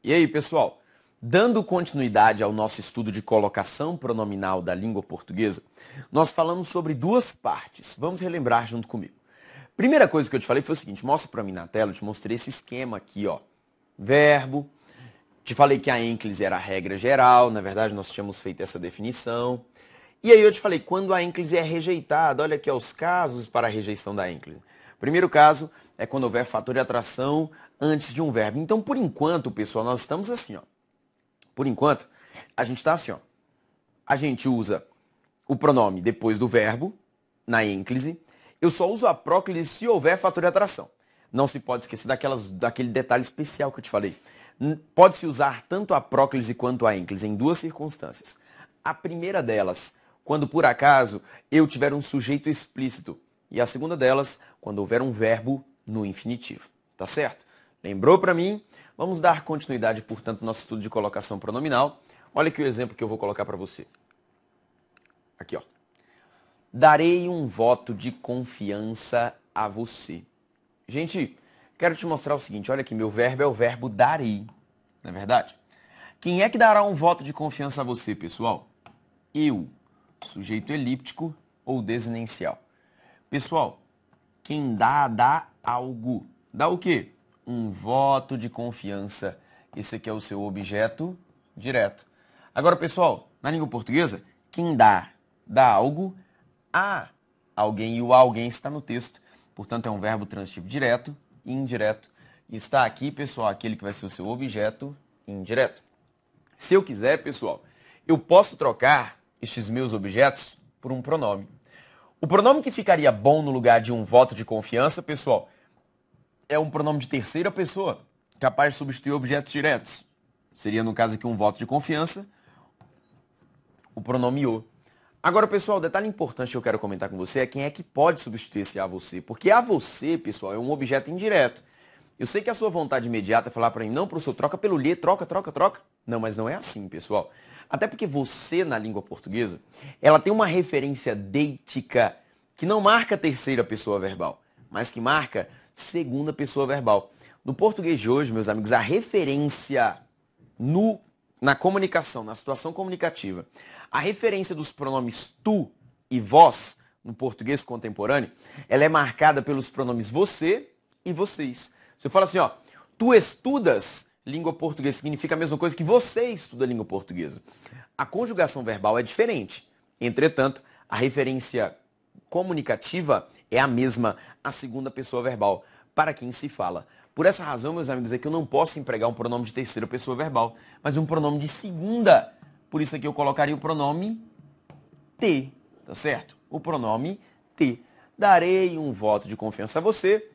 E aí, pessoal? Dando continuidade ao nosso estudo de colocação pronominal da língua portuguesa, nós falamos sobre duas partes. Vamos relembrar junto comigo. Primeira coisa que eu te falei foi o seguinte, mostra para mim na tela, eu te mostrei esse esquema aqui, ó. Verbo, te falei que a ênclise era a regra geral, na verdade nós tínhamos feito essa definição. E aí eu te falei, quando a ênclise é rejeitada, olha aqui os casos para a rejeição da ênclise. Primeiro caso é quando houver fator de atração antes de um verbo. Então, por enquanto, pessoal, nós estamos assim, ó. Por enquanto, a gente está assim, ó. A gente usa o pronome depois do verbo, na ênclise. Eu só uso a próclise se houver fator de atração. Não se pode esquecer daquele detalhe especial que eu te falei. Pode-se usar tanto a próclise quanto a ênclise em duas circunstâncias. A primeira delas, quando por acaso eu tiver um sujeito explícito. E a segunda delas, quando houver um verbo no infinitivo. Tá certo? Lembrou para mim? Vamos dar continuidade, portanto, no nosso estudo de colocação pronominal. Olha aqui o exemplo que eu vou colocar para você. Aqui, ó. Darei um voto de confiança a você. Gente, quero te mostrar o seguinte. Olha aqui, meu verbo é o verbo darei. Não é verdade? Quem é que dará um voto de confiança a você, pessoal? Eu. Sujeito elíptico ou desinencial. Pessoal, quem dá algo. Dá o quê? Um voto de confiança. Esse aqui é o seu objeto direto. Agora, pessoal, na língua portuguesa, quem dá algo a alguém e o alguém está no texto. Portanto, é um verbo transitivo direto e indireto. E está aqui, pessoal, aquele que vai ser o seu objeto indireto. Se eu quiser, pessoal, eu posso trocar estes meus objetos por um pronome. O pronome que ficaria bom no lugar de um voto de confiança, pessoal, é um pronome de terceira pessoa, capaz de substituir objetos diretos. Seria, no caso aqui, um voto de confiança, o pronome o. Agora, pessoal, o detalhe importante que eu quero comentar com você é quem é que pode substituir esse a você. Porque a você, pessoal, é um objeto indireto. Eu sei que a sua vontade imediata é falar para mim, não, professor, troca pelo lhe, troca. Não, mas não é assim, pessoal. Até porque você, na língua portuguesa, ela tem uma referência deítica que não marca terceira pessoa verbal, mas que marca segunda pessoa verbal. No português de hoje, meus amigos, a referência na comunicação, na situação comunicativa, a referência dos pronomes tu e vós, no português contemporâneo, ela é marcada pelos pronomes você e vocês. Se eu falo assim, ó, tu estudas língua portuguesa, significa a mesma coisa que você estuda língua portuguesa. A conjugação verbal é diferente. Entretanto, a referência comunicativa é a mesma, a segunda pessoa verbal, para quem se fala. Por essa razão, meus amigos, é que eu não posso empregar um pronome de terceira pessoa verbal, mas um pronome de segunda. Por isso aqui eu colocaria o pronome te, tá certo? O pronome te. Darei um voto de confiança a você.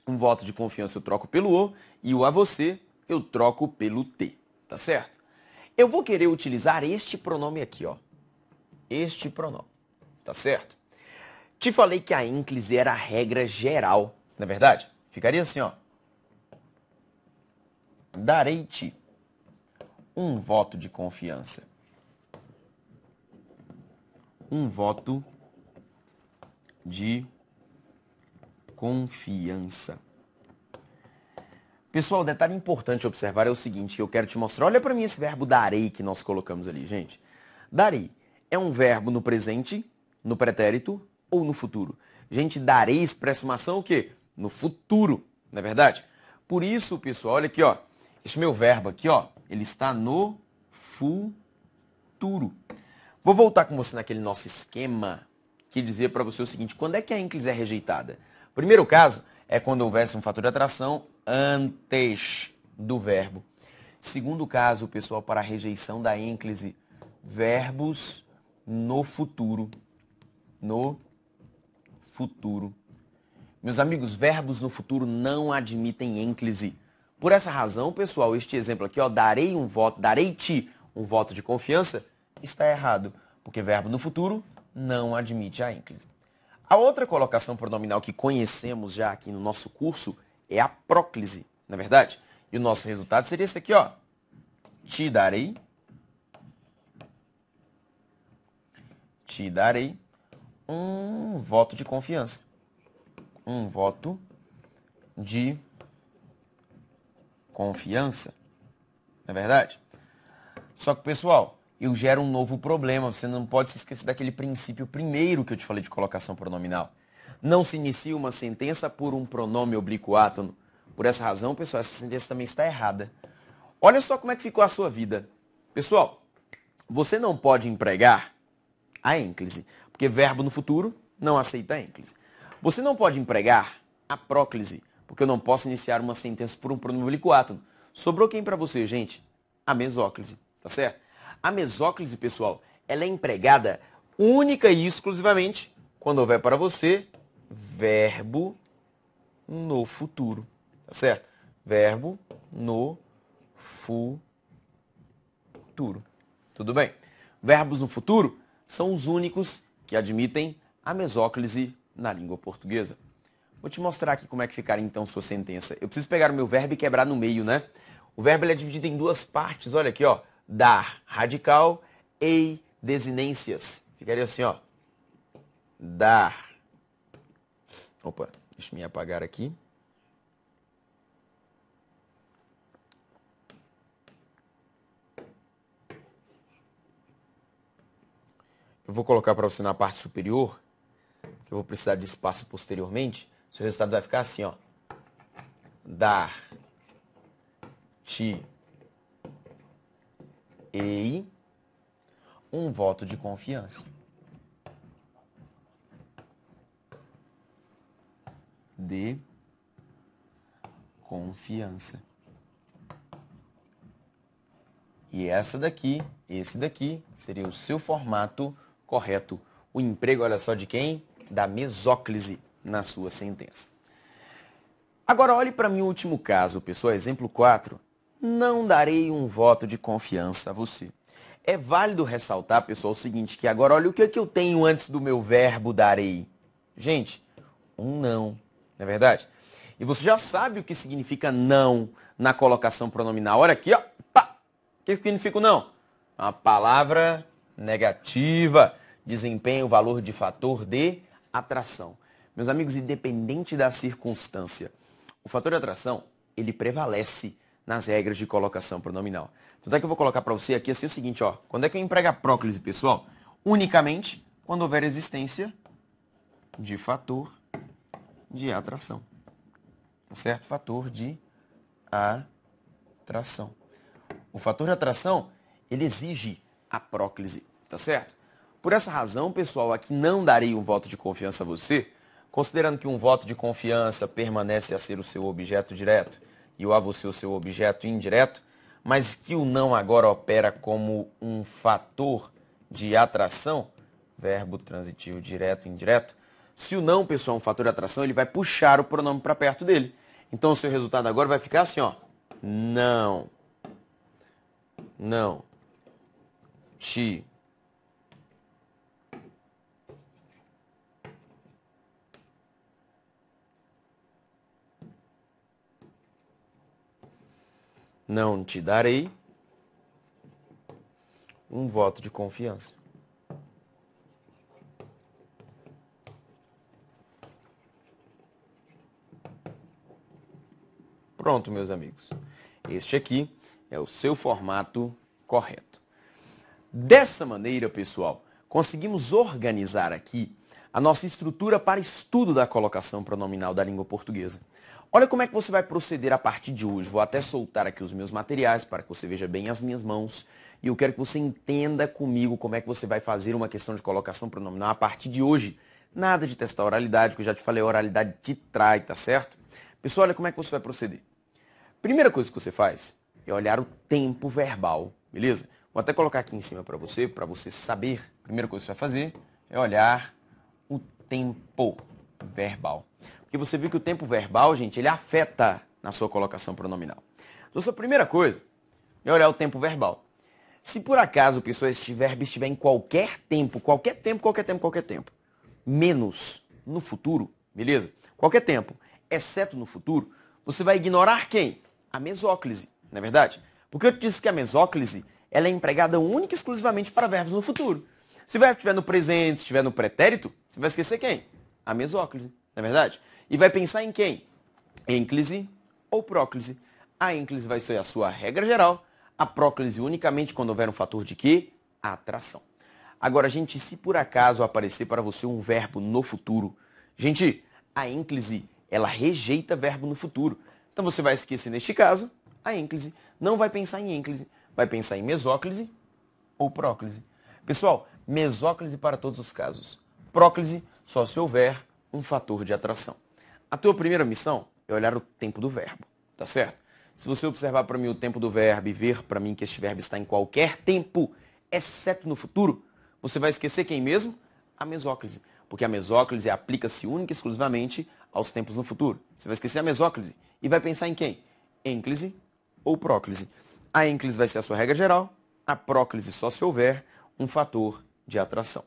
Um voto de confiança eu troco pelo o e o a você eu troco pelo te, tá certo? Eu vou querer utilizar este pronome aqui, ó. Este pronome, tá certo? Te falei que a ênclise era a regra geral, não é verdade? Ficaria assim, ó. Darei-te um voto de confiança. Um voto de confiança. Pessoal, o detalhe importante a observar é o seguinte, que eu quero te mostrar. Olha para mim esse verbo darei que nós colocamos ali, gente. Darei é um verbo no presente, no pretérito ou no futuro. Gente, darei expressa uma ação o quê? No futuro, não é verdade? Por isso, pessoal, olha aqui, ó. Este meu verbo aqui, ó, ele está no futuro. Vou voltar com você naquele nosso esquema que dizia para você o seguinte, quando é que a ênclise é rejeitada? Primeiro caso é quando houvesse um fator de atração antes do verbo. Segundo caso, pessoal, para a rejeição da ênclise, verbos no futuro. No futuro. Meus amigos, verbos no futuro não admitem ênclise. Por essa razão, pessoal, este exemplo aqui, ó, darei-te um voto de confiança, está errado, porque verbo no futuro não admite a ênclise. A outra colocação pronominal que conhecemos já aqui no nosso curso é a próclise, não é verdade? E o nosso resultado seria esse aqui, ó. Te darei um voto de confiança. Um voto de confiança. não é verdade? Só que, pessoal, eu gero um novo problema. Você não pode se esquecer daquele princípio primeiro que eu te falei de colocação pronominal. Não se inicia uma sentença por um pronome oblíquo átono. Por essa razão, pessoal, essa sentença também está errada. Olha só como é que ficou a sua vida. Pessoal, você não pode empregar a ênclise, porque verbo no futuro não aceita a ênclise. Você não pode empregar a próclise, porque eu não posso iniciar uma sentença por um pronome oblíquo átono. Sobrou quem para você, gente? A mesóclise, tá certo? A mesóclise, pessoal, ela é empregada única e exclusivamente quando houver para você verbo no futuro, tá certo? Verbo no futuro. Tudo bem? Verbos no futuro são os únicos que admitem a mesóclise na língua portuguesa. Vou te mostrar aqui como é que ficaria então sua sentença. Eu preciso pegar o meu verbo e quebrar no meio, né? O verbo ele é dividido em duas partes, olha aqui, ó. Dar, radical, e desinências. Ficaria assim, ó. Dar. Opa, deixa eu me apagar aqui. Eu vou colocar para você na parte superior, que eu vou precisar de espaço posteriormente. Seu resultado vai ficar assim, ó. Dar, te, e um voto de confiança. De confiança. E esse daqui seria o seu formato correto. O emprego, olha só, de quem? Da mesóclise na sua sentença. Agora, olhe para mim o último caso, pessoal. Exemplo 4. Não darei um voto de confiança a você. É válido ressaltar, pessoal, o seguinte, que agora olha o que eu tenho antes do meu verbo darei. Gente, um não, não é verdade? E você já sabe o que significa não na colocação pronominal. Olha aqui, ó. Pá! O que significa o não? Uma palavra negativa, desempenha o valor de fator de atração. Meus amigos, independente da circunstância, o fator de atração, ele prevalece nas regras de colocação pronominal. Então é que eu vou colocar para você aqui assim o seguinte, ó. Quando é que eu emprego a próclise, pessoal? Unicamente quando houver existência de fator de atração. Tá certo? Fator de atração. O fator de atração, ele exige a próclise, tá certo? Por essa razão, pessoal, aqui não darei um voto de confiança a você, considerando que um voto de confiança permanece a ser o seu objeto direto e o a você o seu objeto indireto, mas que o não agora opera como um fator de atração, verbo transitivo direto e indireto. Se o não, pessoal, é um fator de atração, ele vai puxar o pronome para perto dele. Então, o seu resultado agora vai ficar assim, ó. Não. Não. Te. Não te darei um voto de confiança. Pronto, meus amigos. Este aqui é o seu formato correto. Dessa maneira, pessoal, conseguimos organizar aqui a nossa estrutura para estudo da colocação pronominal da língua portuguesa. Olha como é que você vai proceder a partir de hoje. Vou até soltar aqui os meus materiais para que você veja bem as minhas mãos. E eu quero que você entenda comigo como é que você vai fazer uma questão de colocação pronominal a partir de hoje. Nada de testar oralidade, que eu já te falei, a oralidade te trai, tá certo? Pessoal, olha como é que você vai proceder. Primeira coisa que você faz é olhar o tempo verbal, beleza? Vou até colocar aqui em cima para você saber. A primeira coisa que você vai fazer é olhar o tempo verbal. Porque você viu que o tempo verbal, gente, ele afeta na sua colocação pronominal. Então, a primeira coisa é olhar o tempo verbal. Se por acaso, pessoal, este verbo estiver em qualquer tempo, menos no futuro, beleza? Qualquer tempo, exceto no futuro, você vai ignorar quem? A mesóclise, não é verdade? Porque eu te disse que a mesóclise, ela é empregada única e exclusivamente para verbos no futuro. Se o verbo estiver no presente, estiver no pretérito, você vai esquecer quem? A mesóclise, não é verdade? E vai pensar em quem? Ênclise ou próclise. A ênclise vai ser a sua regra geral, A próclise unicamente quando houver um fator de quê? Atração. Agora, gente, se por acaso aparecer para você um verbo no futuro, gente, a ênclise, ela rejeita verbo no futuro. Então você vai esquecer, neste caso, a ênclise. Não vai pensar em ênclise, vai pensar em mesóclise ou próclise. Pessoal, mesóclise para todos os casos. Próclise só se houver um fator de atração. A tua primeira missão é olhar o tempo do verbo, tá certo? Se você observar para mim o tempo do verbo e ver para mim que este verbo está em qualquer tempo, exceto no futuro, você vai esquecer quem mesmo? A mesóclise. Porque a mesóclise aplica-se única e exclusivamente aos tempos no futuro. Você vai esquecer a mesóclise e vai pensar em quem? Ênclise ou próclise. A ênclise vai ser a sua regra geral, a próclise só se houver um fator de atração.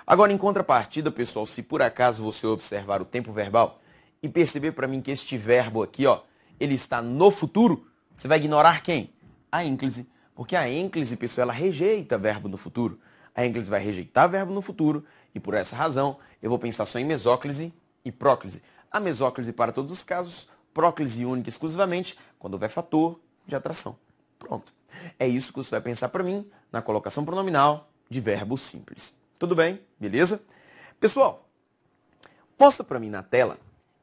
Agora, em contrapartida, pessoal, se por acaso você observar o tempo verbal e perceber para mim que este verbo aqui, ó, ele está no futuro, você vai ignorar quem? A ênclise. Porque a ênclise, pessoal, ela rejeita verbo no futuro. A ênclise vai rejeitar verbo no futuro e por essa razão eu vou pensar só em mesóclise e próclise. A mesóclise para todos os casos, próclise única e exclusivamente quando houver fator de atração. Pronto. É isso que você vai pensar para mim na colocação pronominal de verbo simples. Tudo bem? Beleza? Pessoal, mostra para mim na tela.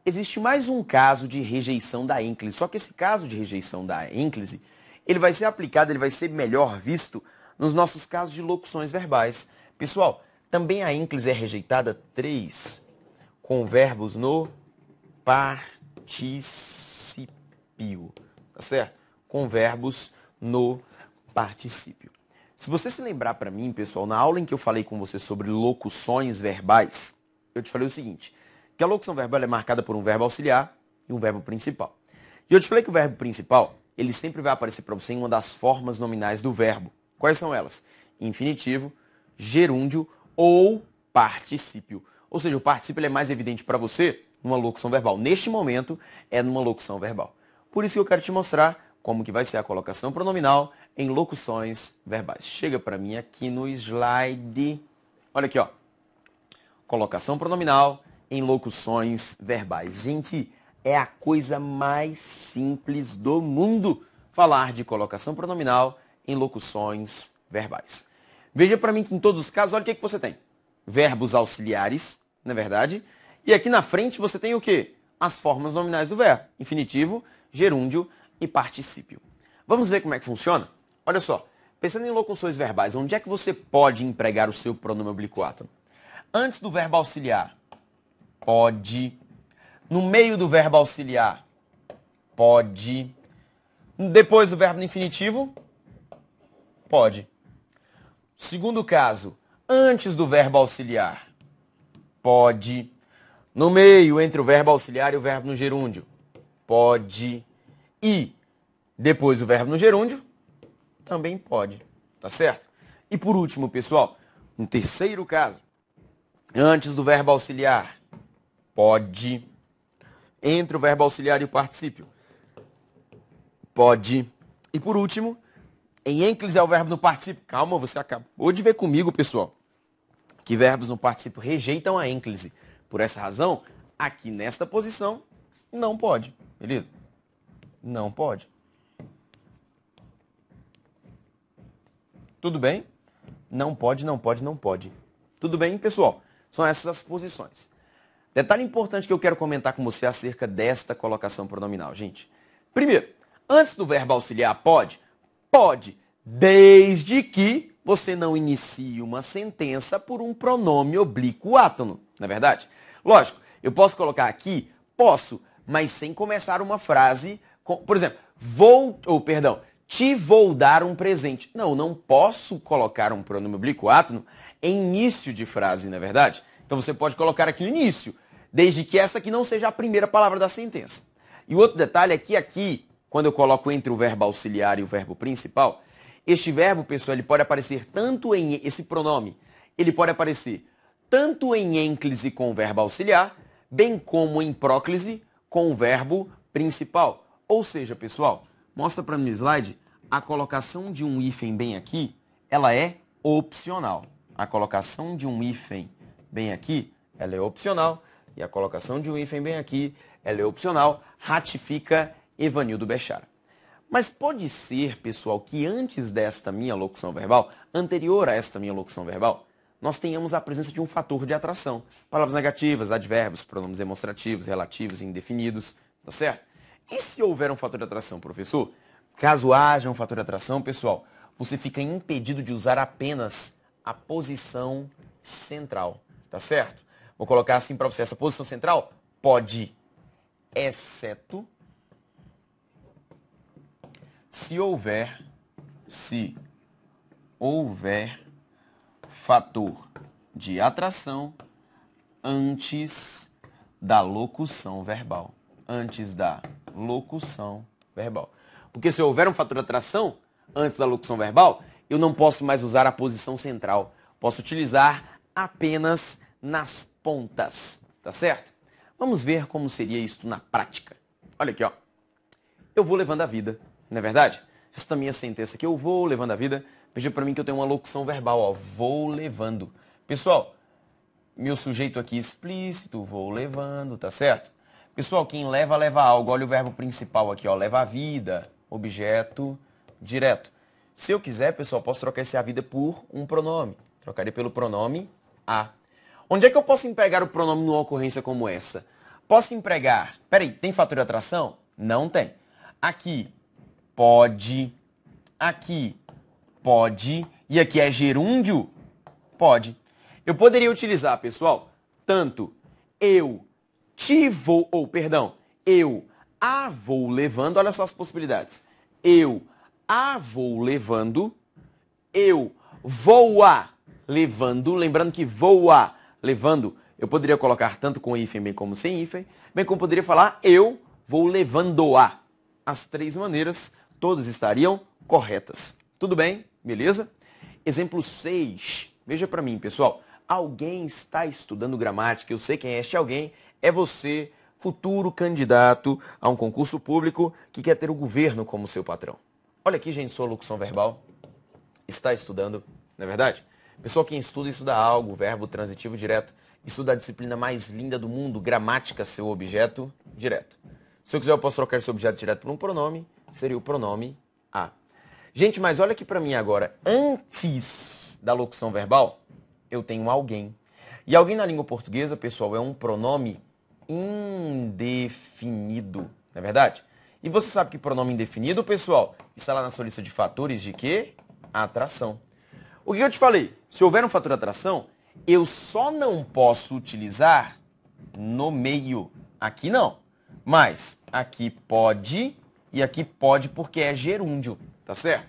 Existe mais um caso de rejeição da ênclise. Só que esse caso de rejeição da ênclise, ele vai ser aplicado, ele vai ser melhor visto nos nossos casos de locuções verbais. Pessoal, também a ênclise é rejeitada 3 com verbos no particípio, tá certo? Com verbos no particípio. Se você se lembrar para mim, pessoal, na aula em que eu falei com você sobre locuções verbais, eu te falei o seguinte, que a locução verbal é marcada por um verbo auxiliar e um verbo principal. E eu te falei que o verbo principal, ele sempre vai aparecer para você em uma das formas nominais do verbo. Quais são elas? Infinitivo, gerúndio ou particípio. Ou seja, o particípio é mais evidente para você numa locução verbal. Neste momento, é numa locução verbal. Por isso que eu quero te mostrar como que vai ser a colocação pronominal em locuções verbais. Chega para mim aqui no slide. Olha aqui, ó. Colocação pronominal em locuções verbais. Gente, é a coisa mais simples do mundo falar de colocação pronominal em locuções verbais. Veja para mim que em todos os casos, olha o que você tem. Verbos auxiliares, não é verdade? E aqui na frente você tem o quê? As formas nominais do verbo. Infinitivo, gerúndio e particípio. Vamos ver como é que funciona? Olha só, pensando em locuções verbais, onde é que você pode empregar o seu pronome oblíquo átono? Antes do verbo auxiliar, pode. No meio do verbo auxiliar, pode. Depois do verbo no infinitivo, pode. Segundo caso, antes do verbo auxiliar, pode. No meio, entre o verbo auxiliar e o verbo no gerúndio, pode. E depois o verbo no gerúndio, também pode. Tá certo? E por último, pessoal, um terceiro caso, antes do verbo auxiliar, pode. Entre o verbo auxiliar e o particípio, pode. E por último, em ênclise é o verbo no particípio. Calma, você acabou de ver comigo, pessoal, que verbos no particípio rejeitam a ênclise. Por essa razão, aqui nesta posição, não pode. Beleza? Não pode. Tudo bem? Não pode, não pode, não pode. Tudo bem, pessoal? São essas as posições. Detalhe importante que eu quero comentar com você acerca desta colocação pronominal, gente. Primeiro, antes do verbo auxiliar pode? Pode, desde que você não inicie uma sentença por um pronome oblíquo átono, não é verdade? Lógico, eu posso colocar aqui, posso, mas sem começar uma frase, por exemplo, te vou dar um presente. Não, não posso colocar um pronome oblíquo átono em início de frase, não é verdade? Então você pode colocar aqui no início, desde que essa aqui não seja a primeira palavra da sentença. E o outro detalhe é que aqui, quando eu coloco entre o verbo auxiliar e o verbo principal, este verbo, pessoal, ele pode aparecer tanto em esse pronome, ele pode aparecer tanto em ênclise com o verbo auxiliar, bem como em próclise com o verbo principal. Ou seja, pessoal, mostra para mim no slide, a colocação de um hífen bem aqui, ela é opcional. A colocação de um hífen bem aqui, ela é opcional. E a colocação de um hífen bem aqui, ela é opcional. Ratifica Evanildo Bechara. Mas pode ser, pessoal, que antes desta minha locução verbal, anterior a esta minha locução verbal, nós tenhamos a presença de um fator de atração. Palavras negativas, advérbios, pronomes demonstrativos, relativos e indefinidos, tá certo? E se houver um fator de atração, professor? Caso haja um fator de atração, pessoal, você fica impedido de usar apenas a posição central, tá certo? Vou colocar assim para você, essa posição central pode, exceto se houver fator de atração antes da locução verbal. Antes da locução verbal. Porque se houver um fator de atração antes da locução verbal, eu não posso mais usar a posição central. Posso utilizar apenas nas pontas, tá certo? Vamos ver como seria isso na prática. Olha aqui, ó. Eu vou levando a vida, não é verdade? Esta minha sentença aqui, eu vou levando a vida. Veja para mim que eu tenho uma locução verbal, ó. Vou levando. Pessoal, meu sujeito aqui explícito, vou levando, tá certo? Pessoal, quem leva, leva algo. Olha o verbo principal aqui, ó. Leva a vida, objeto direto. Se eu quiser, pessoal, posso trocar esse a vida por um pronome. Trocaria pelo pronome a. Onde é que eu posso empregar o pronome numa ocorrência como essa? Posso empregar... Peraí, tem fator de atração? Não tem. Aqui, pode. Aqui, pode. E aqui é gerúndio? Pode. Eu poderia utilizar, pessoal, tanto eu te vou, ou perdão, eu a vou levando, olha só as possibilidades. Eu a vou levando, eu vou a levando, lembrando que vou a levando, eu poderia colocar tanto com hífen bem como sem hífen, bem como poderia falar eu vou levando a. As três maneiras, todas estariam corretas. Tudo bem? Beleza? Exemplo 6. Veja para mim, pessoal. Alguém está estudando gramática, eu sei quem é este alguém, é você, futuro candidato a um concurso público que quer ter o governo como seu patrão. Olha aqui, gente, sua locução verbal. Está estudando, não é verdade? Pessoal, quem estuda algo, verbo transitivo direto, estuda a disciplina mais linda do mundo, gramática, seu objeto direto. Se eu quiser, eu posso trocar esse objeto direto por um pronome, seria o pronome a. Gente, mas olha aqui para mim agora, antes da locução verbal, eu tenho alguém. E alguém na língua portuguesa, pessoal, é um pronome indefinido, não é verdade? E você sabe que pronome indefinido, pessoal, está lá na sua lista de fatores de quê? Atração. O que eu te falei? Se houver um fator de atração, eu só não posso utilizar no meio. Aqui não. Mas aqui pode e aqui pode porque é gerúndio, tá certo?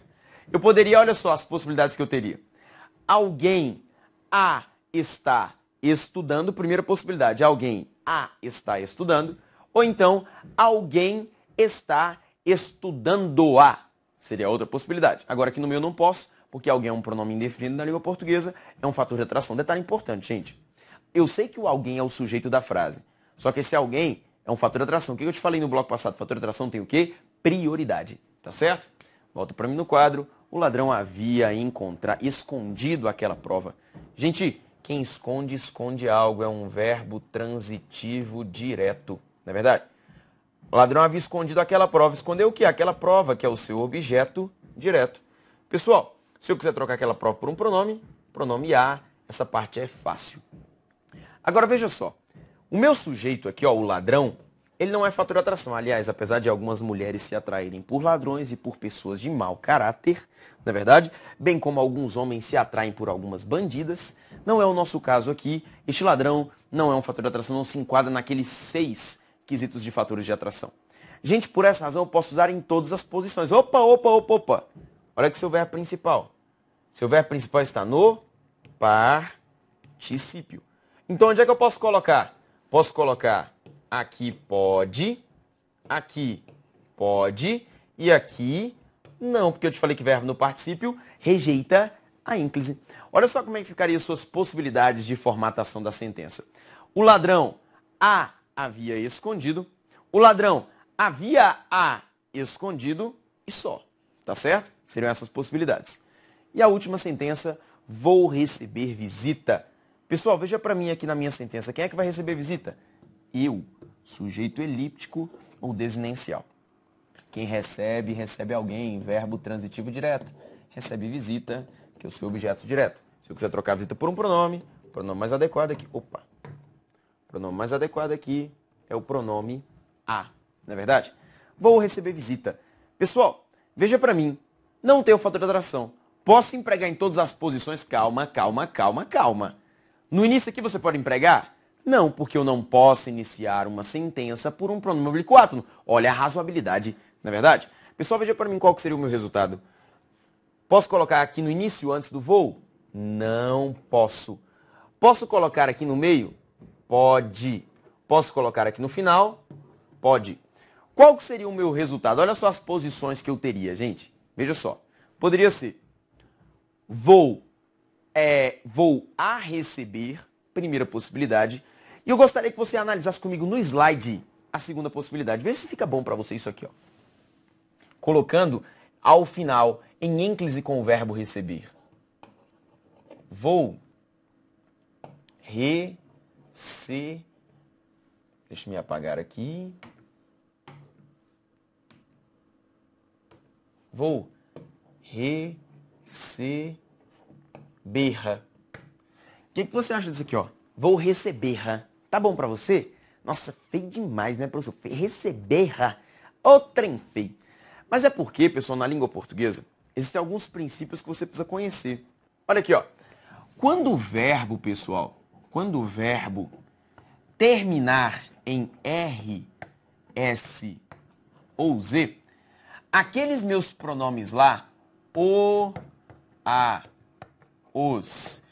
Eu poderia, olha só as possibilidades que eu teria. Alguém a está estudando, primeira possibilidade, alguém a está estudando, ou então alguém está estudando a, seria outra possibilidade. Agora aqui no meu eu não posso, porque alguém é um pronome indefinido na língua portuguesa, é um fator de atração. Detalhe importante, gente. Eu sei que o alguém é o sujeito da frase, só que esse alguém é um fator de atração. O que eu te falei no bloco passado? Fator de atração tem o quê? Prioridade, tá certo? Volta para mim no quadro. O ladrão havia escondido aquela prova. Gente, quem esconde, esconde algo. É um verbo transitivo direto. Não é verdade? O ladrão havia escondido aquela prova. Escondeu o quê? Aquela prova, que é o seu objeto direto. Pessoal, se eu quiser trocar aquela prova por um pronome a, essa parte é fácil. Agora veja só. O meu sujeito aqui, ó, o ladrão, ele não é fator de atração. Aliás, apesar de algumas mulheres se atraírem por ladrões e por pessoas de mau caráter, na verdade, bem como alguns homens se atraem por algumas bandidas, não é o nosso caso aqui. Este ladrão não é um fator de atração, não se enquadra naqueles 6 quesitos de fatores de atração. Gente, por essa razão eu posso usar em todas as posições. Opa. Olha aqui seu verbo principal. Seu verbo principal está no particípio. Então, onde é que eu posso colocar? Posso colocar aqui pode e aqui não, porque eu te falei que verbo no particípio rejeita a ínclise. Olha só como é que ficariam suas possibilidades de formatação da sentença. O ladrão a havia escondido, o ladrão havia a escondido e só, tá certo? Seriam essas possibilidades. E a última sentença, vou receber visita. Pessoal, veja para mim aqui na minha sentença, quem é que vai receber visita? Eu, sujeito elíptico ou desinencial. Quem recebe, recebe alguém. Verbo transitivo direto. Recebe visita, que é o seu objeto direto. Se eu quiser trocar a visita por um pronome, o pronome mais adequado aqui... Opa! O pronome mais adequado aqui é o pronome a. Não é verdade? Vou receber visita. Pessoal, veja para mim. Não tem o fator de atração. Posso empregar em todas as posições? Calma, calma, calma, calma. No início aqui você pode empregar? Não, porque eu não posso iniciar uma sentença por um pronome oblíquo átono. Olha a razoabilidade, não é verdade? Pessoal, veja para mim qual que seria o meu resultado. Posso colocar aqui no início, antes do voo? Não posso. Posso colocar aqui no meio? Pode. Posso colocar aqui no final? Pode. Qual que seria o meu resultado? Olha só as posições que eu teria, gente. Veja só. Poderia ser vou a receber, primeira possibilidade. E eu gostaria que você analisasse comigo no slide a segunda possibilidade. Veja se fica bom para você isso aqui, ó. Colocando ao final em ênclise com o verbo receber. Vou receber. Deixa eu me apagar aqui. Vou receber. O que você acha disso aqui, ó? Vou receber. Tá bom pra você? Nossa, feio demais, né, professor? Receber. Ô trem feio. Mas é porque, pessoal, na língua portuguesa, existem alguns princípios que você precisa conhecer. Olha aqui, ó. Quando o verbo, pessoal, quando o verbo terminar em R, S ou Z, aqueles meus pronomes lá, o, a, os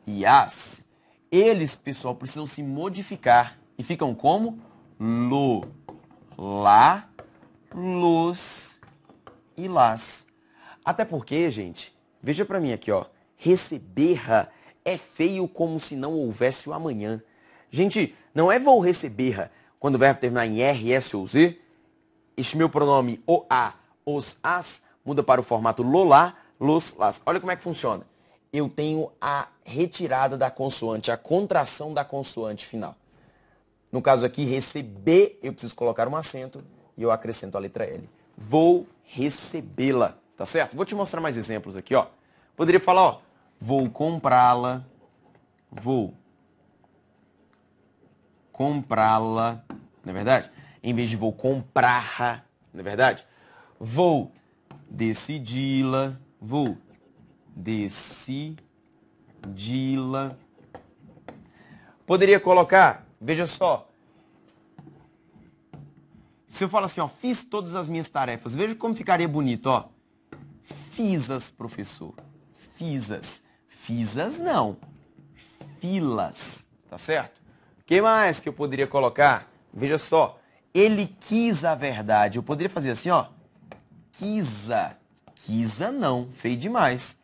e as, eles, pessoal, precisam se modificar e ficam como lo, lá, los e las. Até porque, gente, veja pra mim aqui, ó, receber é feio como se não houvesse o amanhã. Gente, não é vou receber quando o verbo terminar em R, S ou Z. Este meu pronome o, a, os, as muda para o formato lo, lá, los, las. Olha como é que funciona. Eu tenho a retirada da consoante, a contração da consoante final. No caso aqui, receber, eu preciso colocar um acento e eu acrescento a letra L. Vou recebê-la, tá certo? Vou te mostrar mais exemplos aqui, ó. Poderia falar, ó, vou comprá-la, vou comprá-la, não é verdade? Em vez de vou comprar, não é verdade? Vou decidi-la, vou decidi-la. Poderia colocar, veja só, se eu falo assim, ó, fiz todas as minhas tarefas, veja como ficaria bonito, ó. Fizas, professor. Fizas. Fizas não. Filas, tá certo? O que mais que eu poderia colocar? Veja só, ele quis a verdade. Eu poderia fazer assim, ó. Quisa. Quisa não, feio demais.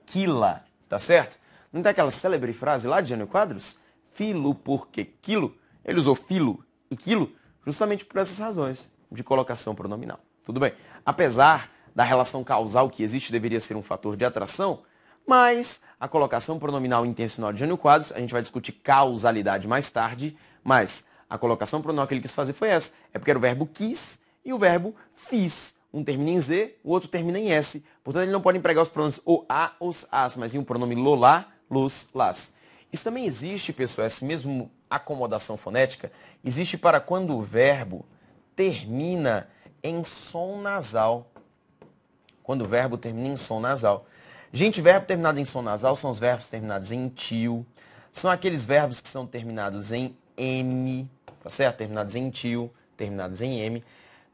Quila, tá certo? Não tem aquela célebre frase lá de Jânio Quadros? Filo porque quilo. Ele usou filo e quilo justamente por essas razões de colocação pronominal. Tudo bem? Apesar da relação causal que existe deveria ser um fator de atração, mas a colocação pronominal intencional de Jânio Quadros, a gente vai discutir causalidade mais tarde, mas a colocação pronominal que ele quis fazer foi essa. É porque era o verbo quis e o verbo fiz. Um termina em Z, o outro termina em S. Portanto, ele não pode empregar os pronomes o, a, os, as, mas em um pronome lo, lá, los, las. Isso também existe, pessoal, essa mesma acomodação fonética, existe para quando o verbo termina em som nasal. Quando o verbo termina em som nasal. Gente, verbo terminado em som nasal são os verbos terminados em tio. São aqueles verbos que são terminados em M, tá certo? Terminados em tio, terminados em M.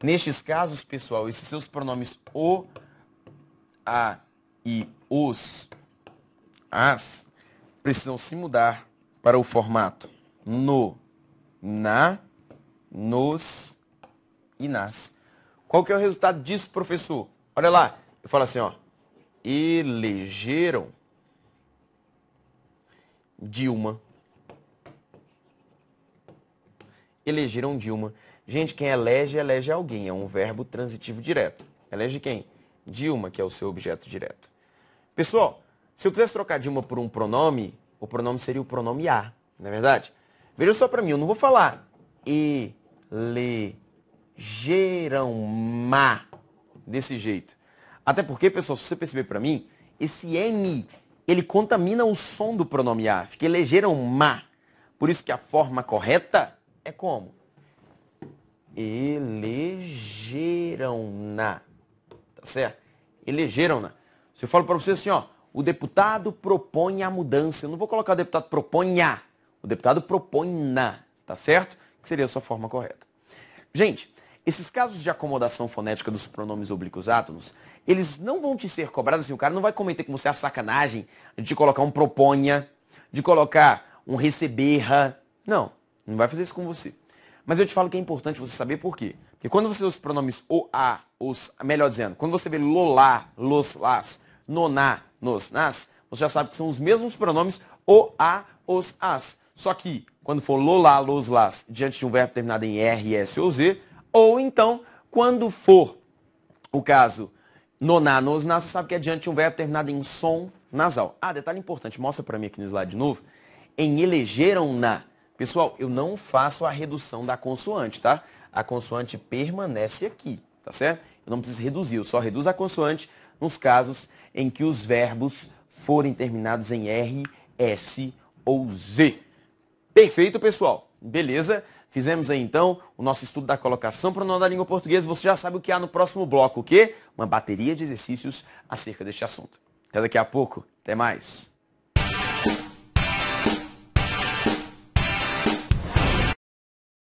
Nestes casos, pessoal, esses seus pronomes o, a e os, as, precisam se mudar para o formato no, na, nos e nas. Qual que é o resultado disso, professor? Olha lá, eu falo assim, ó. Elegeram Dilma. Elegeram Dilma. Gente, quem elege, elege alguém. É um verbo transitivo direto. Elege quem? Dilma, que é o seu objeto direto. Pessoal, se eu quisesse trocar Dilma por um pronome, o pronome seria o pronome a, não é verdade? Veja só pra mim, eu não vou falar elegeram ma desse jeito. Até porque, pessoal, se você perceber para mim, esse M, ele contamina o som do pronome a. Fica elegeram-ma. Por isso que a forma correta é como? Elegeram-na. Tá certo? Elegeram-na. Se eu falo para você assim, ó, o deputado propõe a mudança. Eu não vou colocar o deputado proponha. O deputado propõe-na. Tá certo? Que seria a sua forma correta. Gente, esses casos de acomodação fonética dos pronomes oblíquos átonos, eles não vão te ser cobrados assim, o cara não vai cometer com você a sacanagem de colocar um proponha, de colocar um receberra. Não, não vai fazer isso com você. Mas eu te falo que é importante você saber por quê. Porque quando você vê os pronomes o, a, os, melhor dizendo, quando você vê lolá, los, las, noná, nos, nas, você já sabe que são os mesmos pronomes o, a, os, as. Só que quando for lolá, los, las, diante de um verbo terminado em R, S ou Z, ou então, quando for o caso noná, nos, nas, você sabe que é diante de um verbo terminado em som nasal. Ah, detalhe importante, mostra para mim aqui no slide de novo. Em elegeram-na. Pessoal, eu não faço a redução da consoante, tá? A consoante permanece aqui, tá certo? Eu não preciso reduzir, eu só reduzo a consoante nos casos em que os verbos forem terminados em R, S ou Z. Perfeito, pessoal. Beleza? Fizemos aí, então, o nosso estudo da colocação pronome da língua portuguesa. Você já sabe o que há no próximo bloco, o quê? Uma bateria de exercícios acerca deste assunto. Até daqui a pouco. Até mais.